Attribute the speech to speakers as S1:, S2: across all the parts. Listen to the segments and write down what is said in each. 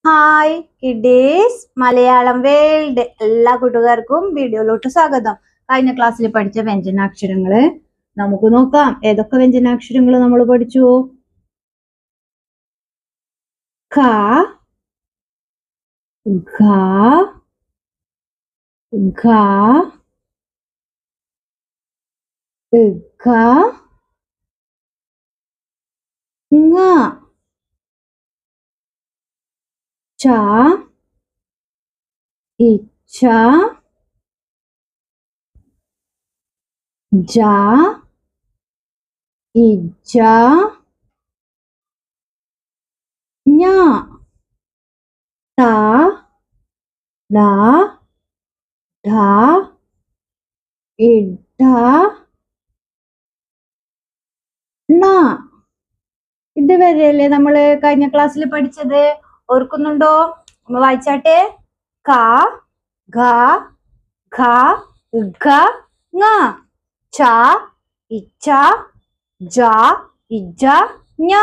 S1: Hi kiddies Malayalam world എല്ലാ കൂട്ടുകാർക്കും വീഡിയോയിലോട്ട് സ്വാഗതം. കഴിഞ്ഞ ക്ലാസ്സിൽ പഠിച്ച വ്യഞ്ജനാക്ഷരങ്ങള് നമുക്ക് നോക്കാം. ഏതൊക്കെ വ്യഞ്ജനാക്ഷരങ്ങൾ നമ്മൾ പഠിച്ചു? ഖ, ഘ, ഘ, ഘ, ങ, ച, ഇച്ച, ജ, ഇജ, ഞ, ത, ല, ഢ, ഇഡ, ണ. ഇതുവരെയല്ലേ നമ്മള് കഴിഞ്ഞ ക്ലാസ്സിൽ പഠിച്ചത്? ഓർക്കുന്നുണ്ടോ? ഒന്ന് വായിച്ചാട്ടെ. ക, ഘ, ഘ, ഘ, ങ, ച, ഇച്ച, ജ, ഇജ, ഞ,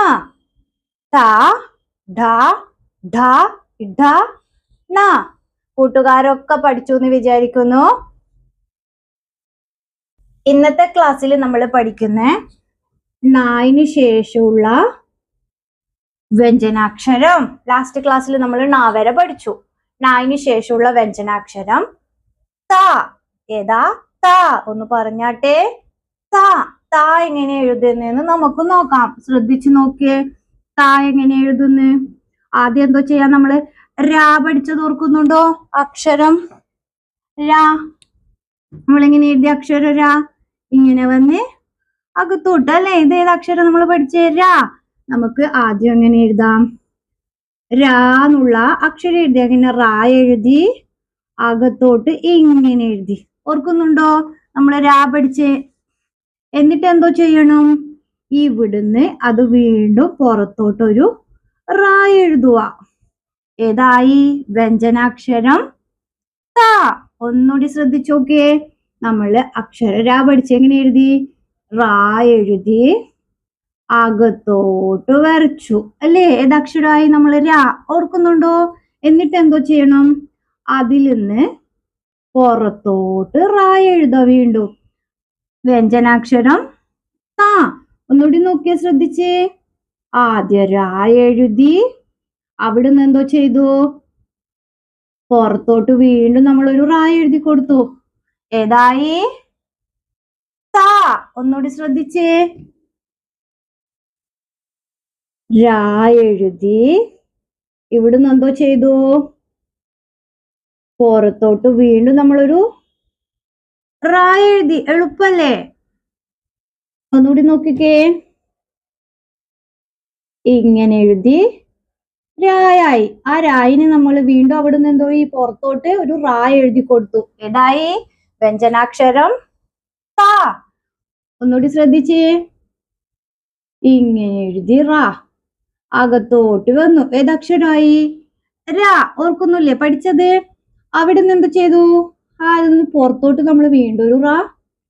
S1: ത, ഢ, ഢ, ഇഢ, ണ. കൂട്ടുകാരൊക്കെ പഠിച്ചു എന്ന് വിചാരിക്കുന്നു. ഇന്നത്തെ ക്ലാസ്സിൽ നമ്മൾ പഠിക്കുന്ന ണായിന് ശേഷമുള്ള വ്യഞ്ജനാക്ഷരം. ലാസ്റ്റ് ക്ലാസ്സിൽ നമ്മൾ ണ വരെ പഠിച്ചു. ണായിന് ശേഷമുള്ള വ്യഞ്ജനാക്ഷരം ത. ഏതാ? ത. ഒന്ന് പറഞ്ഞാട്ടെ. ത. ത എങ്ങനെ എഴുതുന്നെന്ന് നമുക്ക് നോക്കാം. ശ്രദ്ധിച്ചു നോക്കിയേ. ത എങ്ങനെ എഴുതുന്നു? ആദ്യം എന്തോ ചെയ്യാം? നമ്മള് രാ പഠിച്ചത് ഓർക്കുന്നുണ്ടോ? അക്ഷരം രാ. നമ്മളെങ്ങനെ എഴുതിയ അക്ഷരം രാ? ഇങ്ങനെ വന്ന് അകത്തോട്ട് അല്ലെ? ഇത് ഏത് അക്ഷരം നമ്മൾ പഠിച്ചേ? രാ. നമുക്ക് ആദ്യം എങ്ങനെ എഴുതാം? രാ എന്നുള്ള അക്ഷരം എഴുതി അങ്ങനെ റാ എഴുതി അകത്തോട്ട് ഇങ്ങനെ എഴുതി. ഓർക്കുന്നുണ്ടോ? നമ്മൾ രാ പഠിച്ചേ. എന്നിട്ട് എന്തോ ചെയ്യണം? ഇവിടുന്ന് അത് വീണ്ടും പുറത്തോട്ടൊരു റാ എഴുതുക. ഏതായി? വ്യഞ്ജനാക്ഷരം ത. ഒന്നുകൂടി ശ്രദ്ധിച്ചു നോക്കിയേ. നമ്മള് അക്ഷര രാ പഠിച്ചെങ്ങനെ എഴുതി? റാ എഴുതി അകത്തോട്ട് വരച്ചു അല്ലേ? ഏതക്ഷരമായി? നമ്മൾ രാ. ഓർക്കുന്നുണ്ടോ? എന്നിട്ട് എന്തോ ചെയ്യണം? അതിൽ നിന്ന് പുറത്തോട്ട് റാ എഴുതാ വീണ്ടും. വ്യഞ്ജനാക്ഷരം ത. ഒന്നുകൂടി നോക്കിയാ ശ്രദ്ധിച്ചേ. ആദ്യം രാ എഴുതി അവിടുന്ന് എന്തോ ചെയ്തു? പുറത്തോട്ട് വീണ്ടും നമ്മളൊരു റാ എഴുതി കൊടുത്തു. ഏതായി? ത. ഒന്നുകൂടി ശ്രദ്ധിച്ചേ. രാ എഴുതി ഇവിടുന്ന് എന്തോ ചെയ്തു? പുറത്തോട്ട് വീണ്ടും നമ്മളൊരു റാ എഴുതി. എളുപ്പല്ലേ? ഒന്നുകൂടി നോക്കിക്കേ. ഇങ്ങനെ എഴുതി രായായി. ആ രായിന് നമ്മൾ വീണ്ടും അവിടുന്ന് എന്തോ ഈ പുറത്തോട്ട് ഒരു റാ എഴുതി കൊടുത്തു. ഏതായി? വ്യഞ്ജനാക്ഷരം ത. ഒന്നുകൂടി ശ്രദ്ധിച്ചേ. ഇങ്ങനെ എഴുതി റാ അകത്തോട്ട് വന്നു. ഏതക്ഷരമായി? രാ. ഓർക്കുന്നില്ലേ പഠിച്ചത്? അവിടുന്ന് എന്ത് ചെയ്തു? അതൊന്ന് പുറത്തോട്ട് നമ്മൾ വീണ്ടും ഒരു റാ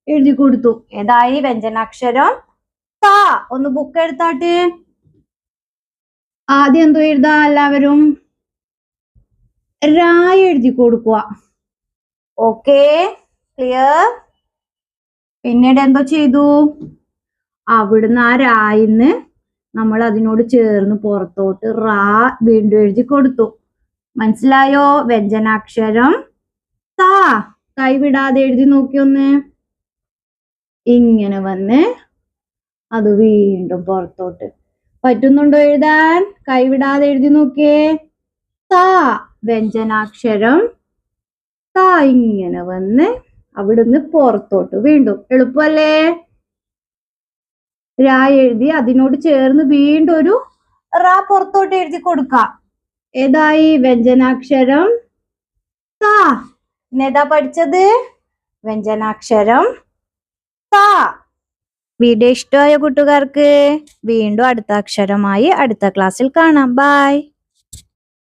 S1: എഴുതി കൊടുത്തു. ഏതായി? വ്യഞ്ജനാക്ഷരം ത. ഒന്ന് ബുക്ക് എടുത്താട്ടെ. ആദ്യം എന്തോ എഴുതാ? എല്ലാവരും രാ എഴുതി കൊടുക്കുക. Okay, clear? പിന്നീട് എന്തോ ചെയ്തു? അവിടുന്ന് ആ രായിന്ന് നമ്മൾ അതിനോട് ചേർന്ന് പുറത്തോട്ട് റാ വീണ്ടും എഴുതി കൊടുത്തു. മനസ്സിലായോ? വ്യഞ്ജനാക്ഷരം ത. കൈവിടാതെ എഴുതി നോക്കിയൊന്ന്. ഇങ്ങനെ വന്ന് അത് വീണ്ടും പുറത്തോട്ട്. പറ്റുന്നുണ്ടോ എഴുതാൻ? കൈവിടാതെ എഴുതി നോക്കിയേ. ത. വ്യഞ്ജനാക്ഷരം ത. ഇങ്ങനെ വന്ന് അവിടുന്ന് പുറത്തോട്ട് വീണ്ടും. എളുപ്പല്ലേ? രാ എഴുതി അതിനോട് ചേർന്ന് വീണ്ടും ഒരു റാ പുറത്തോട്ട് എഴുതി കൊടുക്കാം. ഏതായി? വ്യഞ്ജനാക്ഷരം ത. ഇന്നേതാ പഠിച്ചത്? വ്യഞ്ജനാക്ഷരം ത. വീഡിയോ ഇഷ്ടമായ കൂട്ടുകാർക്ക് വീണ്ടും അടുത്ത അക്ഷരമായി അടുത്ത ക്ലാസ്സിൽ കാണാം. ബൈ.